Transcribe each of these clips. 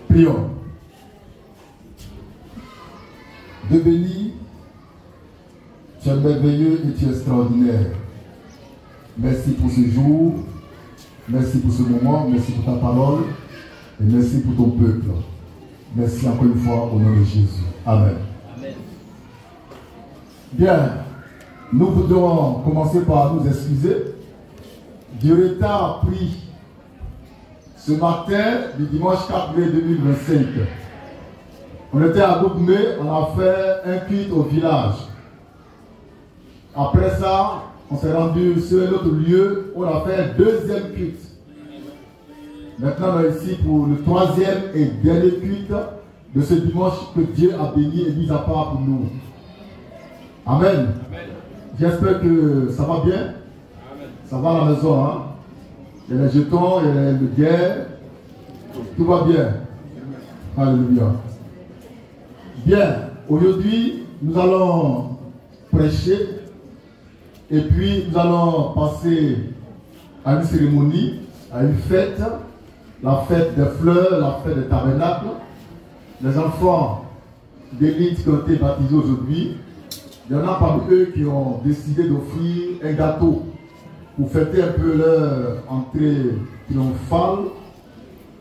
Prions. Dieu béni, tu es merveilleux et tu es extraordinaire. Merci pour ce jour, merci pour ce moment, merci pour ta parole et merci pour ton peuple. Merci encore une fois au nom de Jésus. Amen. Amen. Bien, nous voudrions commencer par nous excuser du retard pris ce matin du dimanche 4 mai 2025. On était à Goubmé, on a fait un culte au village. Après ça, on s'est rendu sur un autre lieu, on a fait un deuxième culte. Maintenant, on est ici pour le troisième et dernier culte de ce dimanche que Dieu a béni et mis à part pour nous. Amen. Amen. J'espère que ça va bien. Amen. Ça va à la maison, hein? Il y a les jetons, il y a le guerre. Tout va bien. Alléluia. Bien, aujourd'hui, nous allons prêcher et puis nous allons passer à une cérémonie, à une fête, la fête des fleurs, la fête des tabernacles. Les enfants d'élite qui ont été baptisés aujourd'hui, il y en a parmi eux qui ont décidé d'offrir un gâteau pour fêter un peu leur entrée triomphale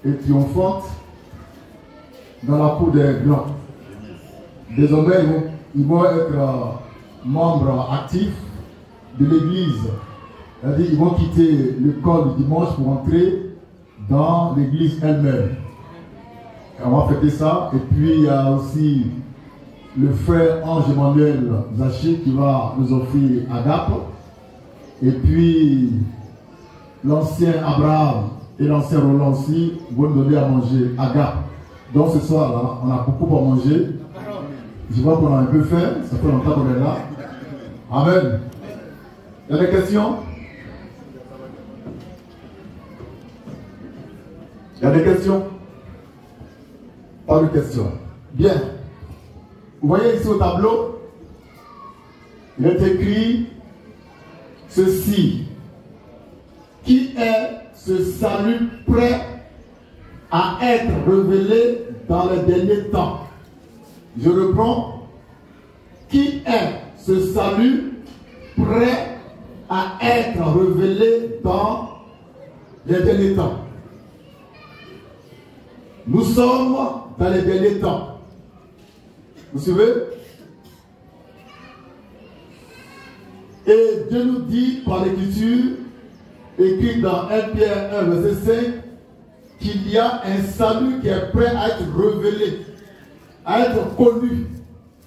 et triomphante dans la cour des Blancs. Désormais, ils vont être membres actifs de l'église. C'est-à-dire ils vont quitter l'école du dimanche pour entrer dans l'église elle-même. On va fêter ça. Et puis, il y a aussi le frère Ange-Emmanuel Zaché qui va nous offrir Agape. Et puis, l'ancien Abraham et l'ancien Roland aussi vont nous donner à manger Agape. Donc, ce soir-là, on a beaucoup à manger. Je vois qu'on a un peu faim. Ça fait longtemps qu'on est là. Amen. Il y a des questions? Il y a des questions? Pas de questions. Bien. Vous voyez ici au tableau, il est écrit ceci. Qui est ce salut prêt à être révélé dans les derniers temps? Je reprends. Qui est ce salut prêt à être révélé dans les derniers temps? Nous sommes dans les derniers temps. Vous suivez? Et Dieu nous dit par l'écriture, écrit dans 1 Pierre 1, verset 5, qu'il y a un salut qui est prêt à être révélé, à être connu,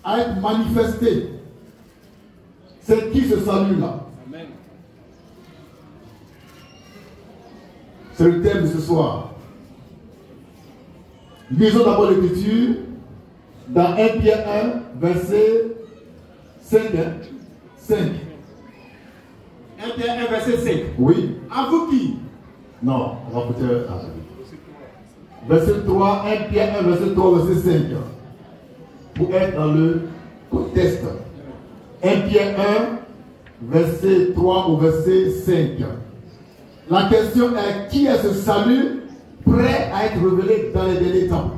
à être manifesté. C'est qui ce salut-là? Amen. C'est le thème de ce soir. Lisons d'abord l'écriture dans 1 Pierre 1, verset 5. 5. 1 Pierre 1, verset 5. Oui. À vous qui? Non, on va peut-être. Verset 3, 1 Pierre 1, verset 3, verset 5. Pour être dans le contexte. 1 Pierre 1, verset 3 au verset 5. La question est: qui est ce salut prêt à être révélé dans les derniers temps?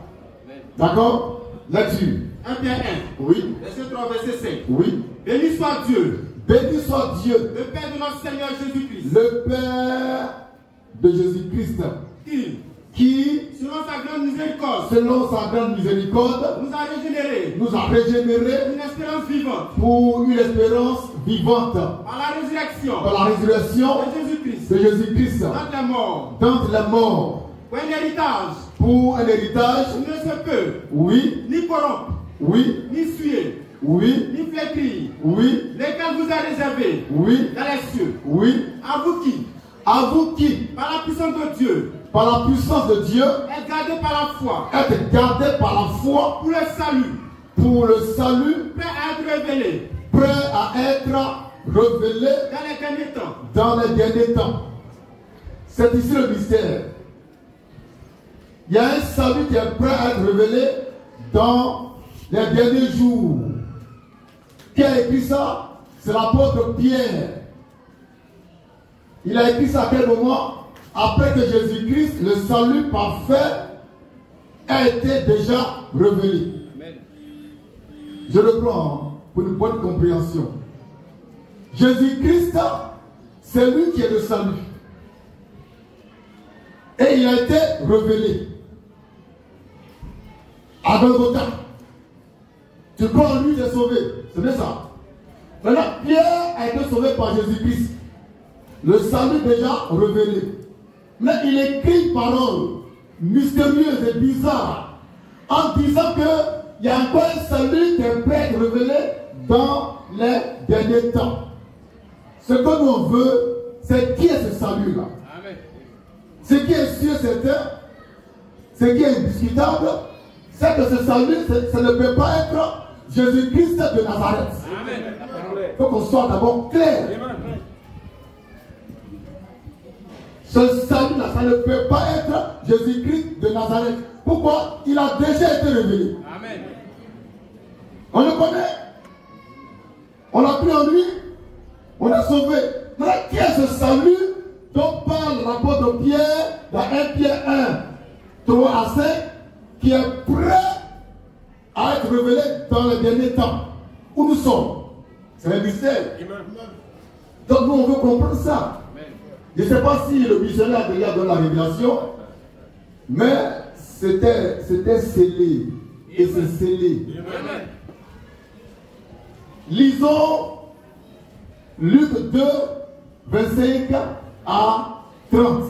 D'accord? Là-dessus. 1 Pierre 1. Oui. Verset 3, verset 5. Oui. Béni soit Dieu. Béni soit Dieu. Le Père de notre Seigneur Jésus-Christ. Le Père de Jésus-Christ. Qui, selon sa grande miséricorde, nous a régénérés une espérance vivante, pour une espérance vivante, par la résurrection de Jésus-Christ, d'entre les morts, pour un héritage, qui ne se peut, oui, ni corrompre, oui, ni suer, oui, ni flétrir, oui, lesquels vous a réservés, oui, dans les cieux, oui, à vous qui, par la puissance de Dieu, est gardé par la foi, pour le salut, prêt à être révélé, dans les derniers temps. C'est ici le mystère. Il y a un salut qui est prêt à être révélé dans les derniers jours. Qui a écrit ça? C'est l'apôtre Pierre. Il a écrit ça à quel moment? après que Jésus-Christ, le salut parfait, a été déjà révélé. Amen. Je le prends pour une bonne compréhension. Jésus-Christ, c'est lui qui est le salut. Et il a été révélé. À Golgotha. Tu crois en lui, tu es sauvé. C'est bien ça. Maintenant, Pierre a été sauvé par Jésus-Christ. Le salut déjà révélé. Mais il écrit une parole mystérieuse et bizarre en disant qu'il y a encore un salut qui est prêt à être révélé dans les derniers temps. Ce que nous on veut, c'est qui est ce salut-là. Ce qui est sûr, certain, ce qui est indiscutable, c'est que ce salut, ça ne peut pas être Jésus-Christ de Nazareth. Il faut qu'on soit d'abord clair. Ce salut-là, ça ne peut pas être Jésus-Christ de Nazareth. Pourquoi? Il a déjà été révélé. Amen. On le connaît. On l'a pris en lui. On l'a sauvé. Mais qui est ce salut dont parle l'apôtre Pierre dans 1 Pierre 1, 3 à 5, qui est prêt à être révélé dans les derniers temps? Où nous sommes? C'est un mystère. Donc nous, on veut comprendre ça. Je ne sais pas si le missionnaire déjà donné la révélation, mais c'était scellé. Et c'est scellé. Lisons Luc 2, 25 à 30.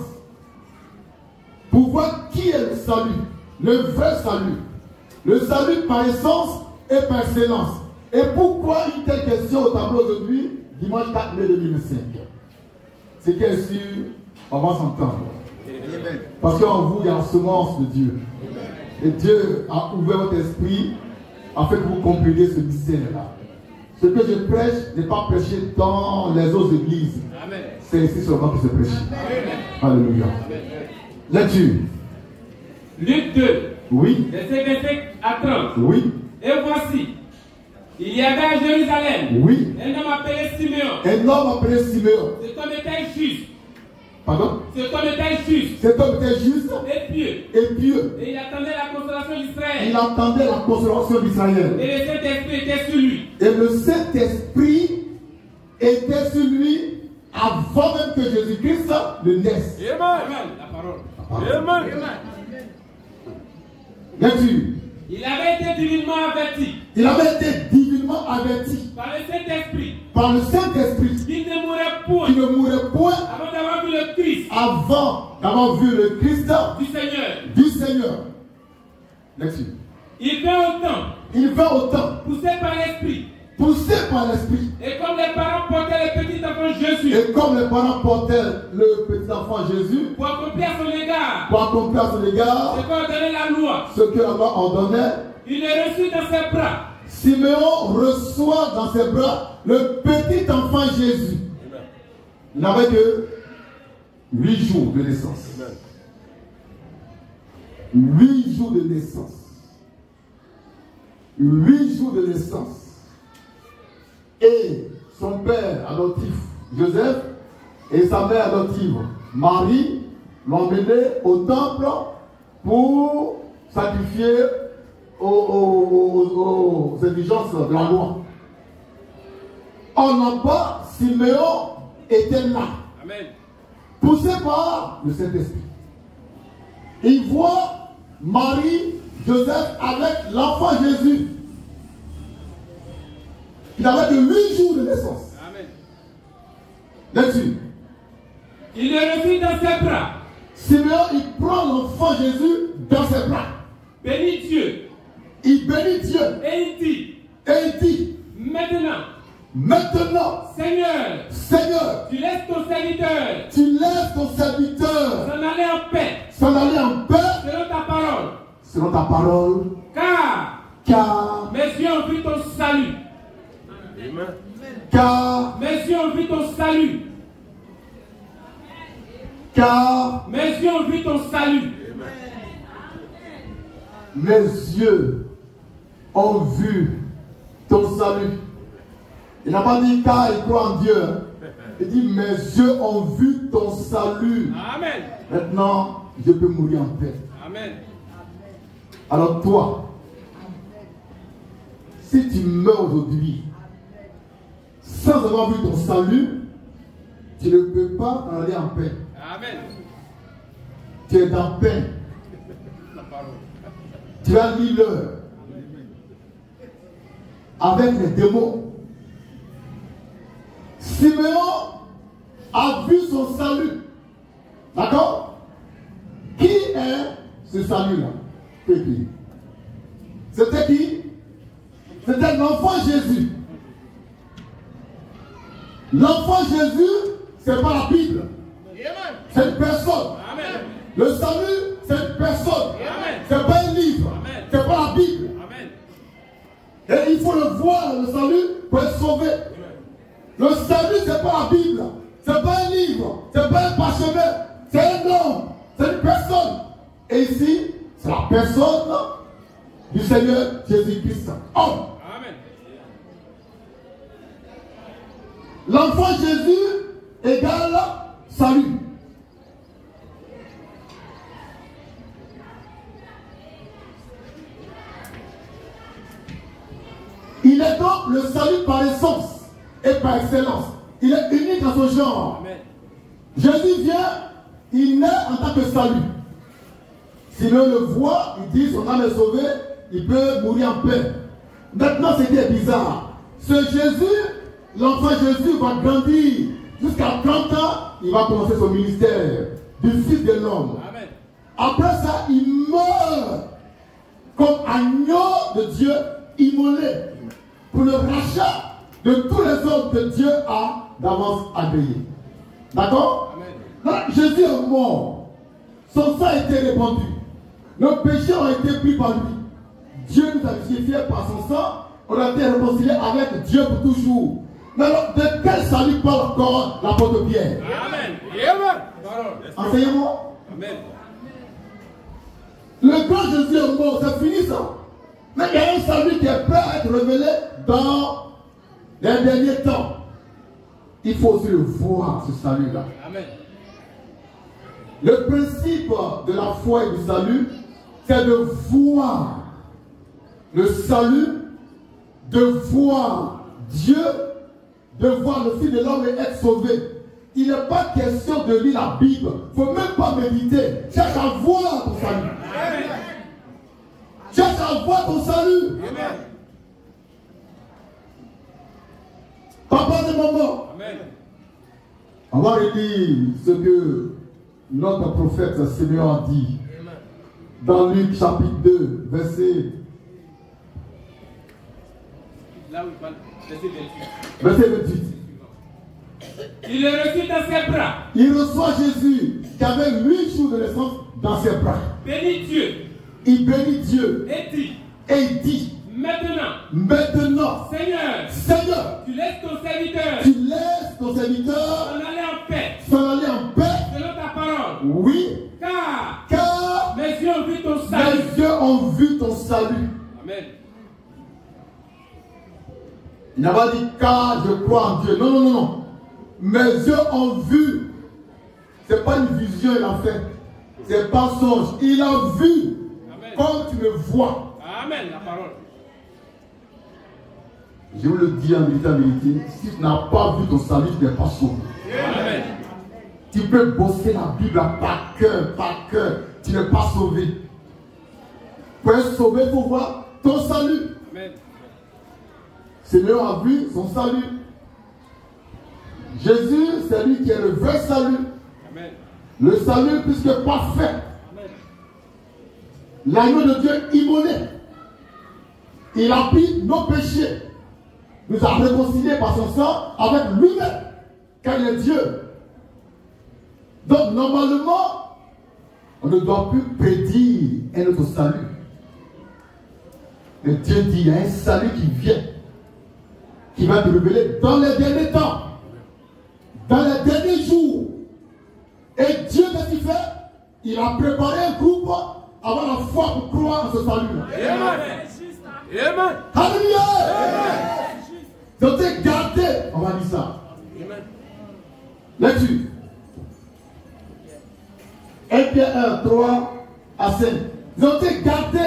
Pour voir qui est le salut, le vrai salut. Le salut par essence et par excellence. Et pourquoi une telle question au tableau aujourd'hui, dimanche 4 mai 2005? Ce qui est sûr, on va s'entendre. Parce qu'en vous, il y a la semence de Dieu. Et Dieu a ouvert votre esprit afin que vous compreniez ce mystère-là. Ce que je prêche n'est pas prêché dans les autres églises. C'est ici seulement que c'est prêché. Alléluia. Lecture. Luc 2. Oui. Verset 25 à 30. Oui. Et voici, il y avait à Jérusalem oui. un homme appelé Siméon. Un homme appelé Siméon. Cet homme était juste. Pardon? Cet homme était juste. Cet homme était juste. Et pieux. Et pieux. Et il attendait la consolation d'Israël. Il attendait la consolation d'Israël. Et le Saint-Esprit était sur lui. Et le Saint-Esprit était sur lui avant même que Jésus-Christ ne naisse. Amen. La parole. Amen. Lecture. Il avait été divinement averti. Il avait été divinement averti. Par le Saint-Esprit. Par le Saint-Esprit. Qu'il ne mourrait point. Qu'il ne mourrait point. Avant d'avoir vu le Christ. Avant d'avoir vu le Christ. Du Seigneur. Du Seigneur. Lecture. Il vint au temps. Il vint au temps. Poussé par l'Esprit. Poussé par l'Esprit. Et comme les parents portaient le petit enfant Jésus. Et comme les parents portaient le petit enfant Jésus. Pour accomplir à son égard. Pour accomplir à son égard. Ce qu'ordonnait la loi. Ce que la loi ordonnait. Il le reçut dans ses bras. Siméon reçoit dans ses bras le petit enfant Jésus. Il n'avait que 8 jours de naissance. 8 jours de naissance. 8 jours de naissance. Et son père adoptif, Joseph, et sa mère adoptive, Marie, l'ont mené au temple pour sacrifier aux exigences de la loi. En là-bas, Siméon était là. Amen. Poussé par le Saint-Esprit. Il voit Marie, Joseph avec l'enfant Jésus. Il avait que 8 jours de naissance. Amen. Là-dessus. Il le reçut dans ses bras. Siméon, il prend l'enfant Jésus dans ses bras. Bénit Dieu. Il bénit Dieu. Et il dit. Maintenant. Seigneur. Tu laisses ton serviteur. S'en aller en paix. Selon ta parole. Car. Mes yeux ont vu ton salut. Amen. Car mes yeux ont vu ton salut. Mes yeux ont vu ton salut. Il n'a pas dit car il croit en Dieu. Il dit, mes yeux ont vu ton salut. Amen. Maintenant, je peux mourir en paix. Amen. Alors toi, si tu meurs aujourd'hui, sans avoir vu ton salut, tu ne peux pas aller en paix. Amen. Tu es en paix. Tu as mis l'heure avec les démons. Siméon a vu son salut. D'accord? Qui est ce salut-là? C'était qui? C'était l'enfant Jésus. L'enfant Jésus, c'est pas la Bible. C'est une personne. Amen. Le salut, c'est une personne. Amen. C'est pas un livre. Amen. C'est pas la Bible. Amen. Et il faut le voir, le salut, pour être sauvé. Le salut, c'est pas la Bible. C'est pas un livre. C'est pas un parchemin. C'est un homme. C'est une personne. Et ici, c'est la personne du Seigneur Jésus-Christ. Homme. Amen. L'enfant Jésus égale salut. Il est donc le salut par essence et par excellence. Il est unique en son genre. Amen. Jésus vient, il naît en tant que salut. Si l'on le voit, il dit son âme est sauvée, il peut mourir en paix. Maintenant, ce qui est bizarre, ce Jésus, l'enfant Jésus va grandir jusqu'à 30 ans, il va commencer son ministère du Fils de l'homme. Amen. Après ça, il meurt comme agneau de Dieu immolé pour le rachat de tous les hommes que Dieu a d'avance agréés. D'accord? Amen. Là, Jésus est mort. Son sang a été répandu. Nos péchés ont été pris par lui. Dieu nous a justifiés par son sang. On a été réconciliés avec Dieu pour toujours. Mais alors, de quel salut parle encore l'apôtre Pierre? Amen. Amen. Enseignez-moi. Amen. Le grand Jésus est mort, c'est fini ça. Mais il y a un salut qui est prêt à être révélé dans les derniers temps. Il faut aussi le voir, ce salut-là. Amen. Le principe de la foi et du salut, c'est de voir le salut, de voir Dieu, de voir le Fils de l'homme et être sauvé. Il n'est pas question de lire la Bible. Il ne faut même pas méditer. Cherche à voir ton salut. Amen. Cherche à voir ton salut. Amen. Papa de maman. Amen. On va relire ce que notre prophète Siméon a dit dans Luc chapitre 2, verset Là où il parle, verset 28. Verset 28. Il est reçu dans ses bras. Il reçoit Jésus qui avait 8 jours de naissance dans ses bras. Bénis Dieu. Il bénit Dieu Et dit, et il dit, maintenant, Seigneur, tu laisses ton serviteur tu laisses ton serviteur s'en aller en paix, s'en aller en paix. selon ta parole. Oui, Car mes yeux ont vu ton salut. mes yeux ont vu ton salut. Amen. Il n'a pas dit car je crois en Dieu. Non, non, non, non. Mes yeux ont vu. Ce n'est pas une vision, il a fait. C'est pas un songe. Il a vu. Amen. Comme tu me vois. Amen, la parole. Je vous le dis en vérité, si tu n'as pas vu ton salut, tu n'es pas sauvé. Amen. Tu peux bosser la Bible par cœur, tu n'es pas sauvé. Pour être sauvé, il faut voir ton salut. Amen. Seigneur a vu son salut. Jésus, c'est lui qui est le vrai salut. Amen. Le salut puisque parfait. Amen. L'agneau de Dieu immolé. Il a pris nos péchés. Nous a réconciliés par son sang avec lui-même. Car il est Dieu. Donc normalement, on ne doit plus prédire un autre salut. Mais Dieu dit, il y a un salut qui vient. Qui va te révéler dans les derniers temps. Dans les derniers jours. Et Dieu, qu'est-ce qu'il fait? Il a préparé un groupe avant la foi pour croire en ce salut-là. Amen. Amen. Alléluia. Donc gardé, on va dire ça. Amen. Lecture. 1 Pierre 1, 3 à 5. Ils ont été gardés.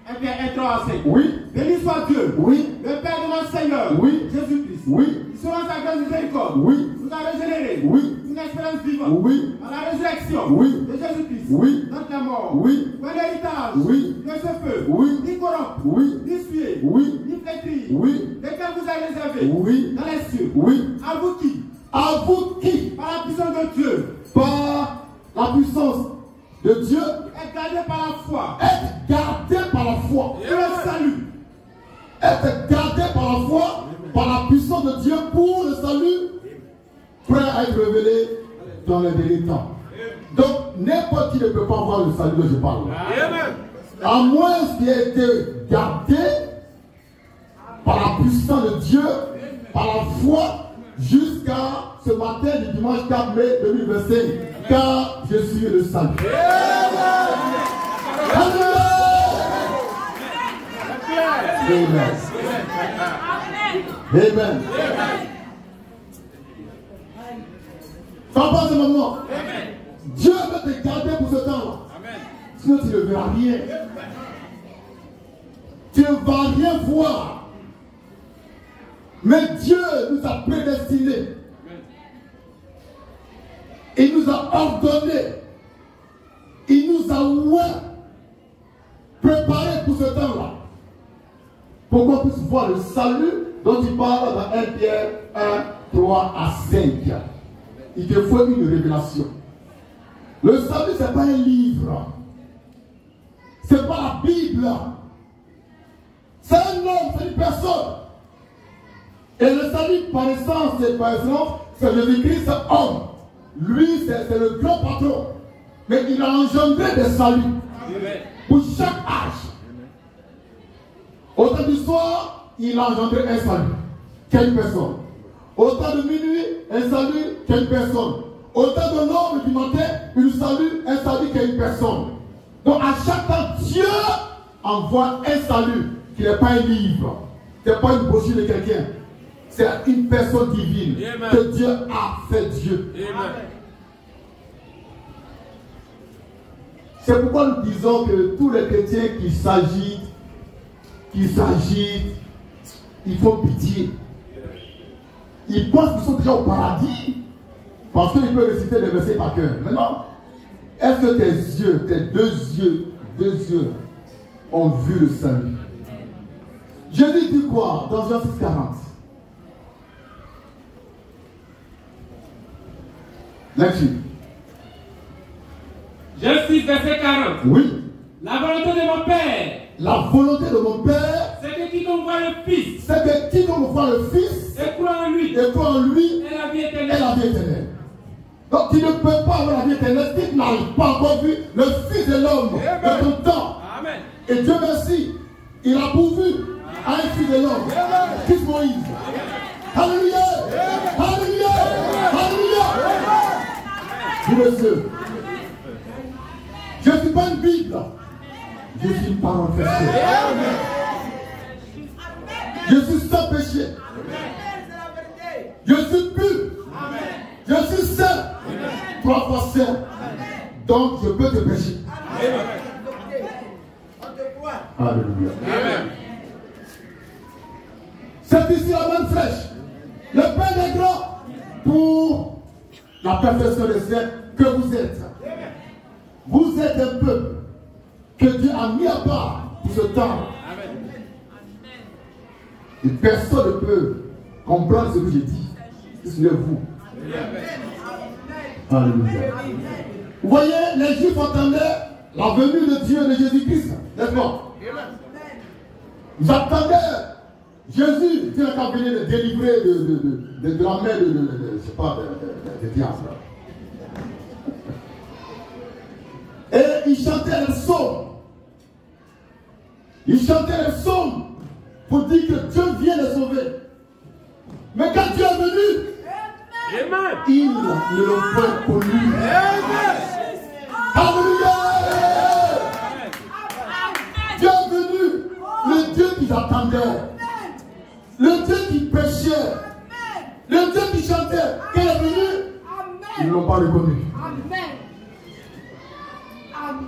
1 Pierre 1, 3 à 5. Oui. Béni soit Dieu. Oui. Le Père de notre Seigneur. Oui. Jésus-Christ. Oui. Selon sa grande miséricorde. Oui. Nous a régénérés. Oui. Une espérance vivante. Oui. À la résurrection. Oui. De Jésus-Christ. Oui. Notre mort. Oui. Pour l'héritage. Oui. De ce feu. Oui. Ni corrompre. Oui. Ni suer. Oui. Ni flétrir. Oui. Lesquels vous avez réservé. Oui. Dans les cieux. Oui. À vous qui. À vous qui, Par la puissance de Dieu. par la puissance de Dieu, Êtes gardés par la foi. êtes gardés par la foi. Et le salut. Êtes gardés par la foi, par la puissance de Dieu pour le salut, prêt à être révélé dans les derniers temps. Donc, n'importe qui ne peut pas voir le salut dont je parle. À moins qu'il ait été gardé par la puissance de Dieu, par la foi, jusqu'à ce matin du dimanche 4 mai 2025, car je suis le salut. Amen. Amen. T'en penses maintenant? Dieu veut te garder pour ce temps-là. Sinon tu ne verras rien. Tu ne vas rien voir. Mais Dieu nous a prédestinés. Il nous a ordonné. Il nous a préparé pour ce temps-là. Pour qu'on puisse voir le salut dont il parle dans 1 Pierre 1, 3 à 5. Il te faut une révélation. Le salut, ce n'est pas un livre. Ce n'est pas la Bible. C'est un homme, c'est une personne. Et le salut, par essence, c'est Jésus-Christ, c'est homme. Lui, c'est le grand patron. Mais il a engendré des saluts. Pour chaque âge. Au temps du soir, il a engendré un salut. Quelle personne? Au temps de minuit, un salut, quelle personne? Au temps de l'aube du matin, il salue, un salut, quelle personne? Donc à chaque temps, Dieu envoie un salut qui n'est pas un livre. Ce n'est pas une brochure de quelqu'un. C'est une personne divine. Amen. Que Dieu a fait Dieu. Amen. C'est pourquoi nous disons que tous les chrétiens qui s'agitent, ils font pitié. Ils pensent qu'ils sont déjà au paradis parce qu'ils peuvent réciter les versets par cœur. Maintenant, est-ce que tes yeux, tes deux yeux ont vu le salut? Jésus dit quoi dans Jean 6,40? Là-dessus. Jean 6, verset 40. Oui. La volonté de mon Père. La volonté de mon Père. C'est que quiconque voit le Fils. C'est que quiconque voit le Fils. Et croit en lui. Et croit en lui. Et la vie éternelle. Et la vie éternelle. Donc tu ne peux pas avoir la vie éternelle si tu n'as pas encore vu le Fils de l'homme de ton temps. Amen. Et Dieu merci, il a pourvu à un Fils de l'homme, Fils Moïse. Alléluia. Alléluia. Alléluia. Vous monsieur, je ne suis pas une Bible. Je suis une parole fêchée. Je suis sans péché. Je suis pur. Je suis saint. 3 fois saint. Donc je peux te pécher. Alléluia. C'est ici la même flèche. Le Père des grands pour la perfection des saints que vous êtes. Vous êtes un peuple que Dieu a mis à part pour ce temps. Et personne ne peut comprendre ce que je dis. Si ce n'est vous. Alléluia. Vous voyez, les Juifs attendaient la venue de Dieu, de Jésus-Christ. N'est-ce pas? Ils attendaient Jésus qui a venu les délivrer de la main je sais pas, de diable. Et ils chantaient les psaumes. Ils chantaient les psaumes pour dire que Dieu vient les sauver. Mais quand Dieu est venu, ils ne l'ont pas connu. Alléluia! Dieu est venu, le Dieu qui attendait, le Dieu qui péchait, le Dieu qui chantait. Quand il est venu,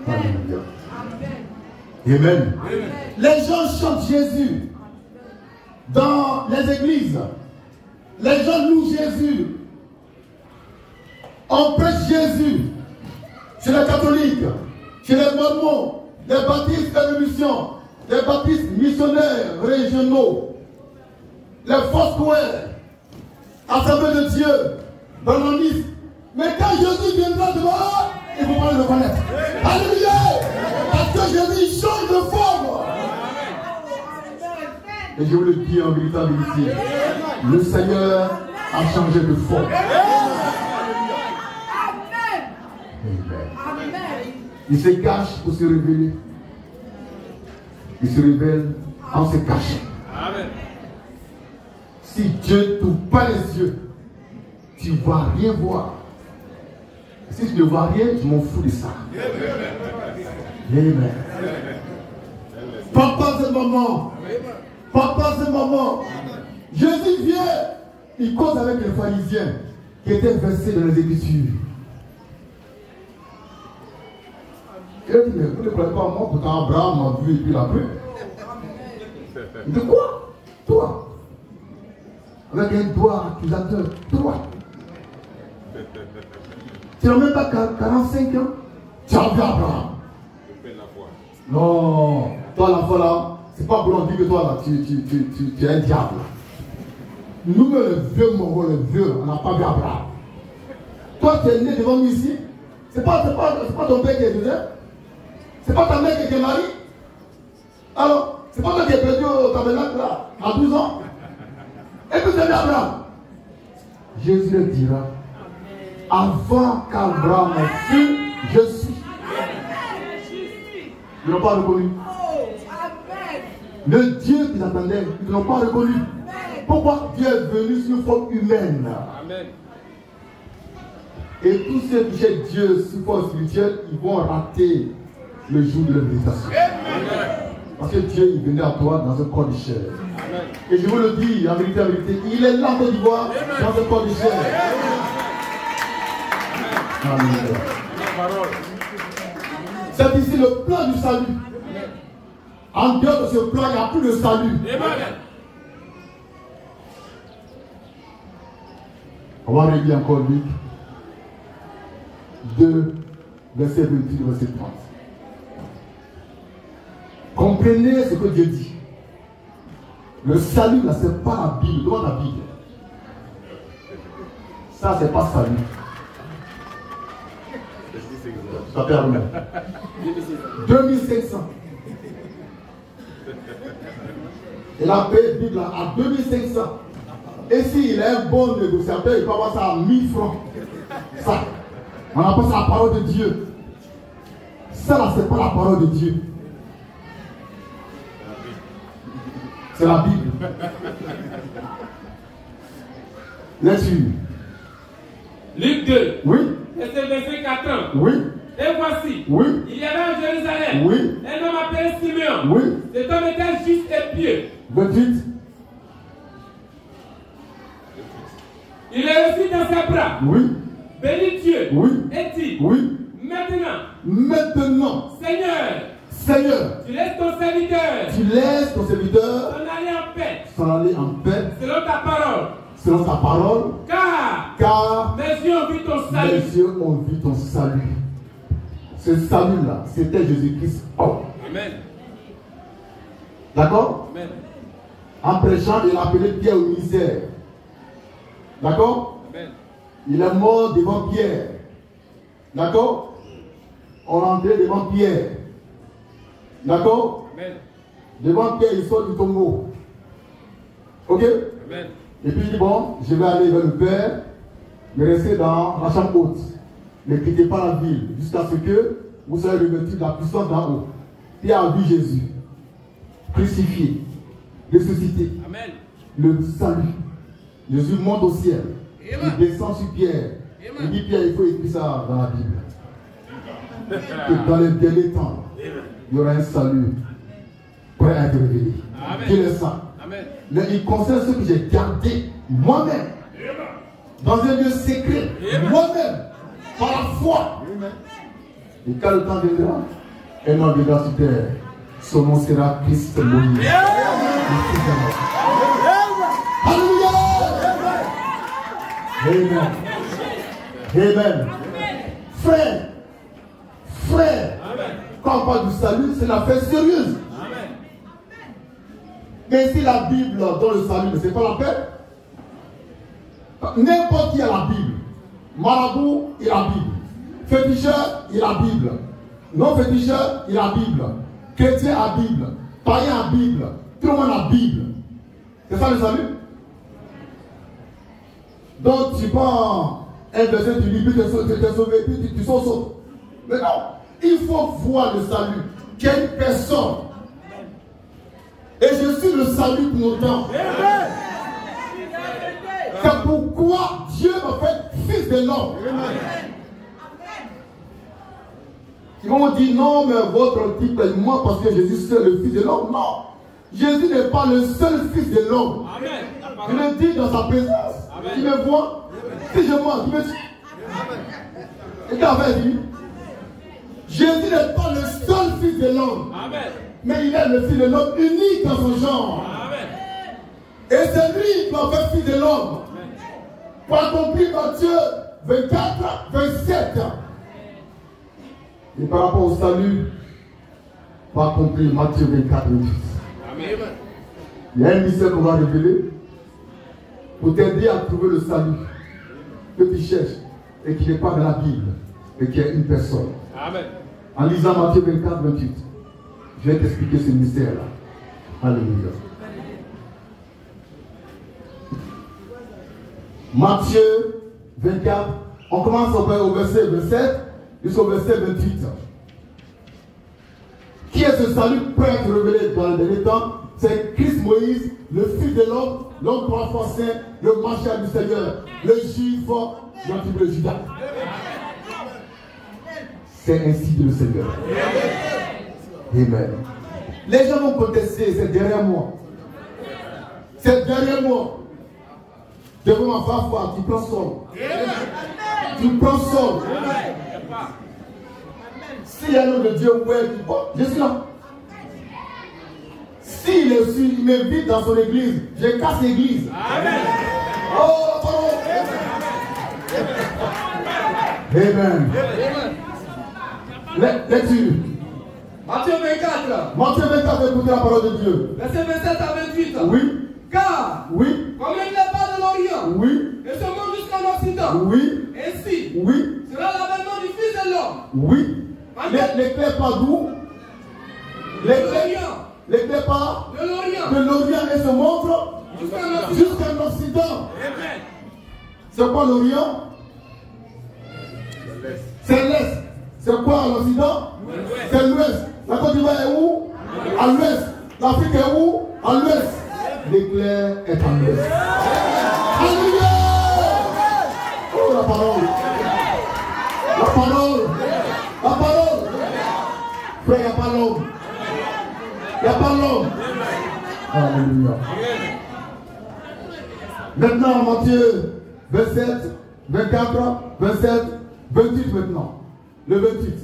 Alléluia. Amen. Les gens chantent Jésus dans les églises. Les gens louent Jésus. On prêche Jésus chez les catholiques, chez les mormons, les baptistes de mission, les baptistes missionnaires régionaux, les Foursquare, Assemblée de Dieu, Baptistes. Mais quand Jésus viendra devant, il ne faut pas le reconnaître. Alléluia! Parce que Jésus change de forme. Et je vous le dis en vérité, le Seigneur a changé de forme. Il se cache pour se révéler. Il se révèle en se cachant. Si Dieu ne t'ouvre pas les yeux, tu ne vas rien voir. Si tu ne vois rien, je m'en fous de ça. Amen. Papa et maman. Papa et maman. Jésus vient. Il cause avec les pharisiens qui étaient versés dans les Écritures. Il a dit, mais vous ne croyez pas à moi, pourtant Abraham m'a vu et puis il a vu. De quoi? Toi. Avec un doigt accusateur. Toi. Tu n'as même pas 45 ans. Tu as vu Abraham. Non. Toi, la foi là, c'est pas pour on dire que toi là, tu es un diable. Nous, le vieux Mongol, le vieux, on n'a pas vu Abraham. Toi, tu es né devant nous ici. C'est pas ton père qui est venu. C'est pas ta mère qui est mariée. Alors, c'est pas toi qui es perdu au tabernacle là, à 12 ans. Et puis tu as vu Abraham. Jésus le dira. Avant qu'Abraham fût, je suis. Ils n'ont pas reconnu. Le Dieu qu'ils attendaient, ils n'ont pas reconnu. Pourquoi Dieu est venu sur une forme humaine? Amen. Et tous ceux qui cherchent Dieu sous forme spirituelle, ils vont rater le jour de la méditation. Parce que Dieu, il venait à toi dans un corps de chair. Amen. Et je vous le dis, en vérité, il est là en Côte d'Ivoire dans un corps de chair. C'est ici le plan du salut. En dehors de ce plan, il n'y a plus de salut. On va relire encore Luc 2, verset 28, verset 30. Comprenez ce que Dieu dit. Le salut, là, ce n'est pas la Bible. Demande la Bible. Ça, ce n'est pas salut. Ça permet. 2500. Et la paix Bible à 2500. Et s'il est un bon négociateur, il peut avoir ça à 1000 francs. Ça. On appelle ça la parole de Dieu. Ça là, c'est pas la parole de Dieu. C'est la Bible. Là-dessus. Luc 2. Oui. Et c'est verset 4 ans. Oui. Et voici. Oui. Il y avait à Jérusalem. Oui. Un homme appelé Simeon. Oui. Cet homme était juste et pieux. 28. Il est reçu dans ses bras. Oui. Bénis Dieu. Oui. Et dit. Oui. Maintenant. Seigneur. Tu laisses ton serviteur. S'en aller en paix. Selon ta parole. Car mes yeux ont vu ton salut. Mes yeux ont vu ton salut. Ce salut-là, c'était Jésus-Christ. Oh. Amen. D'accord? Amen. En prêchant, il a appelé Pierre au ministère. D'accord? Amen. Il est mort devant Pierre. D'accord? On rentrait devant Pierre. D'accord? Amen. Devant Pierre, il sort du tombeau. Ok? Amen. Et puis il dit, bon, je vais aller vers le Père, mais restez dans la chambre haute. Ne quittez pas la ville, jusqu'à ce que vous soyez revêtus de la puissance d'en haut. Pierre a vu Jésus, crucifié, ressuscité. Amen. Le salut. Jésus monte au ciel. Amen. Il descend sur Pierre. Amen. Il dit, Pierre, il faut écrire ça dans la Bible. Que dans les derniers temps, il y aura un salut prêt à être révélé. Qu'il est ça. Mais il concerne ce que j'ai gardé moi-même. Dans un lieu secret. Moi-même. Par la foi. Et quand le temps viendra, un homme viendra sur terre. Son nom sera Christ Moïse. Alléluia. Amen. Amen. Frère, quand on parle du salut, c'est une affaire sérieuse. Amen. Mais si la Bible dans le salut, mais ce n'est pas la peine. N'importe qui a la Bible. Marabout, il a la Bible. Féticheur, il a la Bible. Non-féticheur, il a la Bible. Chrétien a la Bible. Païen a la Bible. Tout le monde a la Bible. C'est ça le salut? Donc tu prends un verset, tu lis, puis tu es sauvé, puis tu sors sauvé. Mais non, il faut voir le salut. Quelle personne. Et je suis le salut pour nos temps. C'est pourquoi Dieu m'a fait fils de l'homme. Ils vont dire non, mais votre type est moi parce que Jésus c'est le fils de l'homme. Non, Jésus n'est pas le seul fils de l'homme. Je le dis dans sa présence. Il me voit. Si je mens, il me dit. Et quand il dit, Jésus n'est pas le seul fils de l'homme. Mais il est le fils de l'homme unique dans son genre. Et c'est lui qui m'a fait fils de l'homme. Pour accomplir Matthieu 24, 27. Et par rapport au salut, pour accomplir Matthieu 24, 28. Il y a un mystère qu'on va révéler pour t'aider à trouver le salut que tu cherches et qui n'est pas dans la Bible, mais qui est une personne. Amen. En lisant Matthieu 24, 28, je vais t'expliquer ce mystère-là. Alléluia. Matthieu 24, on commence au verset 27 jusqu'au verset 28. Qui est ce salut peut être révélé dans le dernier temps? C'est Christ Moïse, le fils de l'homme, l'homme parfois saint, le marchand du Seigneur, le juif de la tribu de Juda. C'est ainsi dit le Seigneur. Amen. Les gens vont contester, c'est derrière moi. C'est derrière moi. Devant ma foi, tu prends sol. Tu prends sol. S'il y a un homme de Dieu, ouais, je suis là. S'il il m'invite dans son église, je casse l'église. Oh, parole. Amen. Lecture. Matthieu 24. Matthieu 24, écoutez la parole de Dieu. Verset 27 à 28. Oui. Car, Oui. comme il n'est pas de l'Orient, Oui. et se monte jusqu'en Occident, Oui. ainsi Oui. sera l'avènement du Fils de l'homme. Oui. L'éclair part d'où? L'éclair part De l'Orient. de l'Orient et se montre jusqu'en Occident. Amen. C'est quoi l'Orient? C'est l'Est. C'est quoi l'Occident? C'est l'Ouest. La Côte d'Ivoire est où? À l'Ouest. L'Afrique est où? À l'Ouest. L'éclair est à l'Ouest. Alléluia! Oh, la parole. La parole. La parole. Frère, il n'y a pas l'homme. Il n'y a pas l'homme. Alléluia. Maintenant, Matthieu 27, 24, 27, 28 maintenant. Le 28.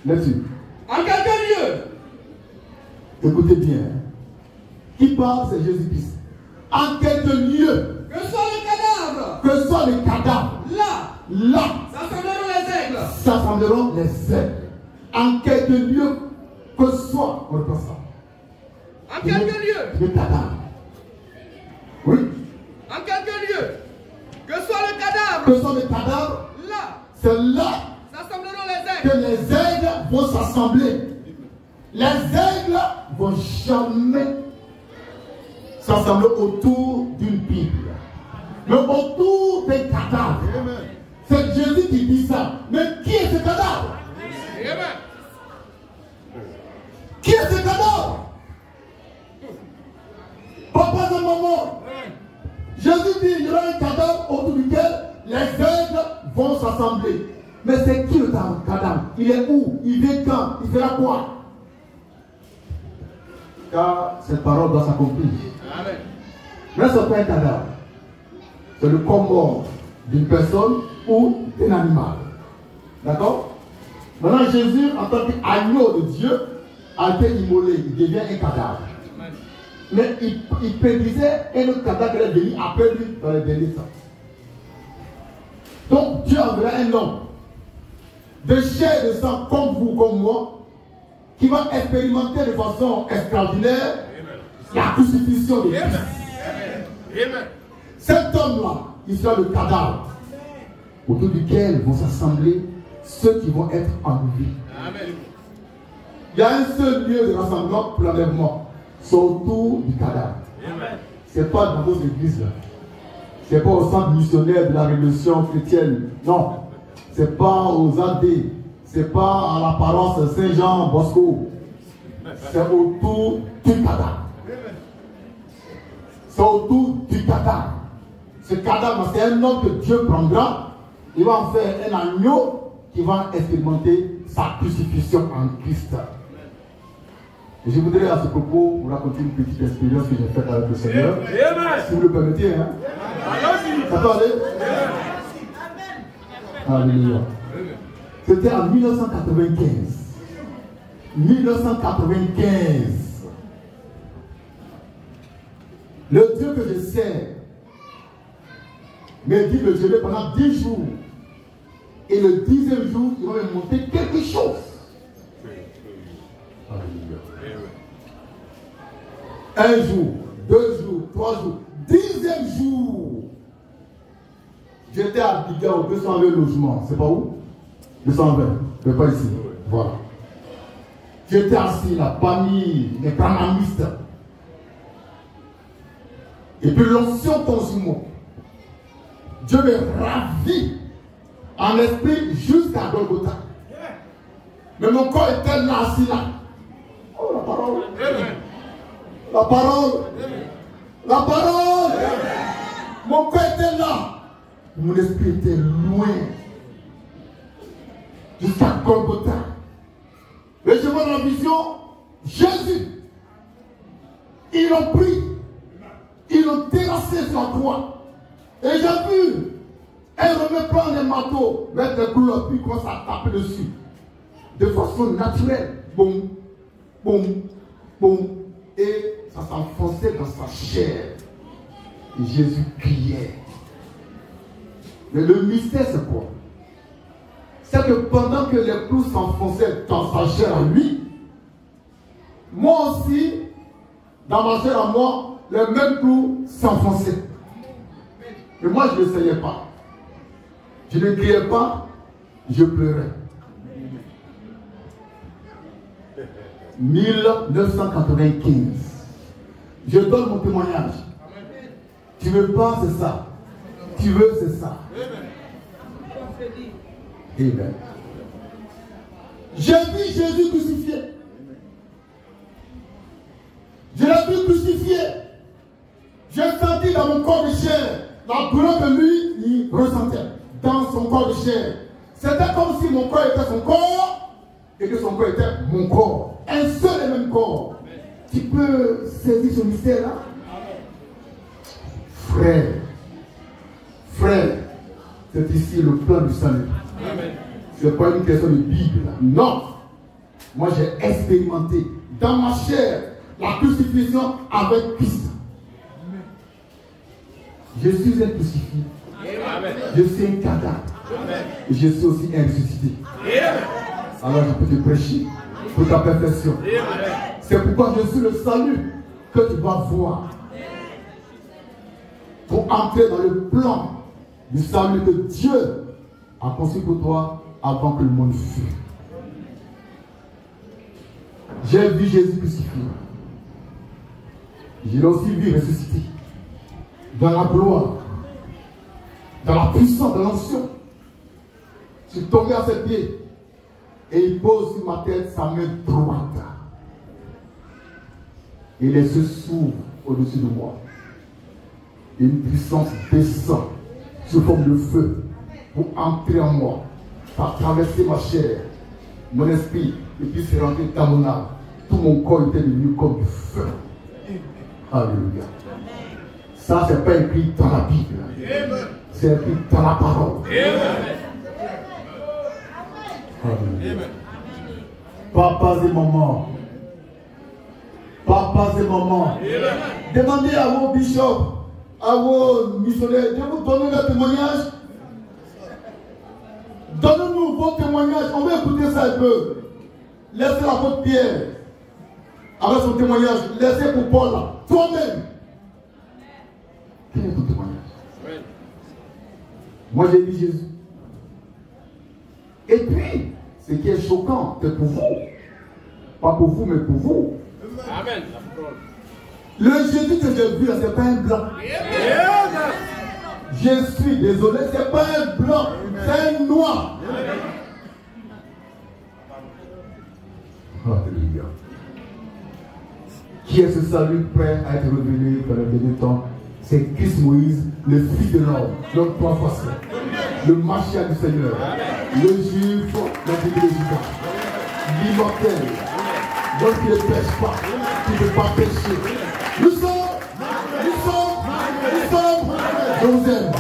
Là-dessus. En quelque lieu, Écoutez bien. Qui parle, c'est Jésus-Christ. En quelques lieux, que soit le cadavre, que soient les cadavres, là, s'assembleront les aigles. s'assembleront les aigles. En quelques lieux, que soit, on reprend ça. En quelque lieu, Les cadavres. Oui. en quelque lieu, que soit le cadavre, Que sont les cadavres, là, c'est là s'assembleront les que aigles. les aigles vont s'assembler. Les aigles vont jamais s'assembler autour d'une Bible, mais autour des cadavres. C'est Jésus qui dit ça. Mais qui est ce cadavre? Amen. Qui est ce cadavre? Papa et maman. Jésus dit il y aura un cadavre autour duquel les aigles vont s'assembler. Mais c'est qui le cadavre? Il est où? Il vient quand? Il fera quoi? Car cette parole doit s'accomplir. Amen. Mais ce n'est pas un cadavre. C'est le corps mort d'une personne ou d'un animal. D'accord? Maintenant, Jésus, en tant qu'agneau de Dieu, a été immolé. Il devient un cadavre. Mais il prédisait un autre cadavre qui allait venir après lui dans les derniers temps. Donc, Dieu enverra un homme de chair et de sang comme vous, comme moi, qui va expérimenter de façon extraordinaire la crucifixion de Christ. Cet homme-là, il sera le cadavre autour duquel vont s'assembler ceux qui vont être enlevés. Il y a un seul lieu de rassemblement pour l'enlèvement, c'est autour du cadavre. Ce n'est pas dans nos églises. Ce n'est pas au centre missionnaire de la révolution chrétienne. Non. Ce n'est pas aux AD. Ce n'est pas à la paroisse Saint-Jean Bosco. C'est autour du cadavre. C'est autour du cadavre. Ce cadavre, c'est un homme que Dieu prendra. Il va en faire un agneau qui va expérimenter sa crucifixion en Christ. Et je voudrais à ce propos vous raconter une petite expérience que j'ai faite avec le Seigneur. Si vous le permettez. Hein? Ça peut aller? Alléluia. C'était en 1995. 1995. Le Dieu que je sers me dit de jeûner pendant 10 jours. Et le 10e jour, il va me montrer quelque chose. Alléluia. Un jour, 2 jours, 3 jours, 10e jour, j'étais à Biga au 220 logements. C'est pas où? 220, mais pas ici. Voilà. J'étais assis là, parmi les pranamistes. Et puis l'onction consumo. Dieu me ravit en esprit jusqu'à Golgotha. Mais mon corps était là, assis là. Oh, la parole. La parole. La parole. Mon corps était là. Mon esprit était loin. Jusqu'à Golgotha. Et je vois dans la vision, Jésus. Ils l'ont pris. Ils l'ont terrassé sur la croix. Et j'ai vu un remet prendre les marteaux, mettre des couleurs, puis commence à taper dessus. De façon naturelle. Boum, boum, boum. Et ça s'enfonçait dans sa chair. Et Jésus criait. Mais le mystère, c'est quoi? C'est que pendant que les clous s'enfonçaient dans sa chair à lui, moi aussi, dans ma chair à moi, les mêmes clous s'enfonçaient. Mais moi, je ne l'essayais pas. Je ne criais pas, je pleurais. 1995. Je donne mon témoignage. Tu veux pas, c'est ça. Tu veux, c'est ça. Amen. J'ai vu Jésus crucifié. Je l'ai vu crucifié. J'ai senti dans mon corps de chair la douleur que lui, il ressentait dans son corps de chair. C'était comme si mon corps était son corps et que son corps était mon corps. Un seul et même corps. Tu peux saisir ce mystère-là? Frère, c'est ici le plan du salut. Ce n'est pas une question de Bible. Non. Moi, j'ai expérimenté dans ma chair la crucifixion avec Christ. Je suis un crucifié. Je suis un cadavre. Et je suis aussi un ressuscité. Alors je peux te prêcher pour ta perfection. C'est pourquoi je suis le salut que tu vas voir. Pour entrer dans le plan du salut que Dieu a conçu pour toi avant que le monde fût. J'ai vu Jésus crucifié. Je l'ai aussi vu ressusciter. Dans la gloire, dans la puissance de l'onction. Je suis tombé à ses pieds et il pose sur ma tête sa main droite. Et les yeux s'ouvrent au-dessus de moi. Et une puissance descend sous forme de feu pour entrer en moi, pour traverser ma chair, mon esprit, et puis se rentrer dans mon âme. Tout mon corps était devenu comme du feu. Alléluia. Ça, c'est pas écrit dans la Bible. C'est écrit dans la parole. Papas et mamans. Papas et mamans. Demandez à vos bishops, à vos missionnaires, de vous donner le témoignage. Donnez-nous vos témoignages. On va écouter ça un peu. Laissez l'apôtre Pierre avec son témoignage. Laissez pour Paul là. Toi-même. Quel est ton témoignage? Moi j'ai dit Jésus. Et puis, ce qui est choquant, c'est pour vous. Pas pour vous, mais pour vous. Amen. Le Jésus que j'ai vu là, c'est pas un blanc. Je suis désolé, c'est pas un blanc, c'est un noir. Alléluia. Qui est ce salut prêt à être révélé dans le dernier temps? C'est Christ Moïse, le Fils de l'homme, notre trois fois le Mashiach du Seigneur, le Juif, le privilégié, l'immortel, l'homme qui ne pêche pas, qui ne peut pas pécher. Nous sommes, je vous aime.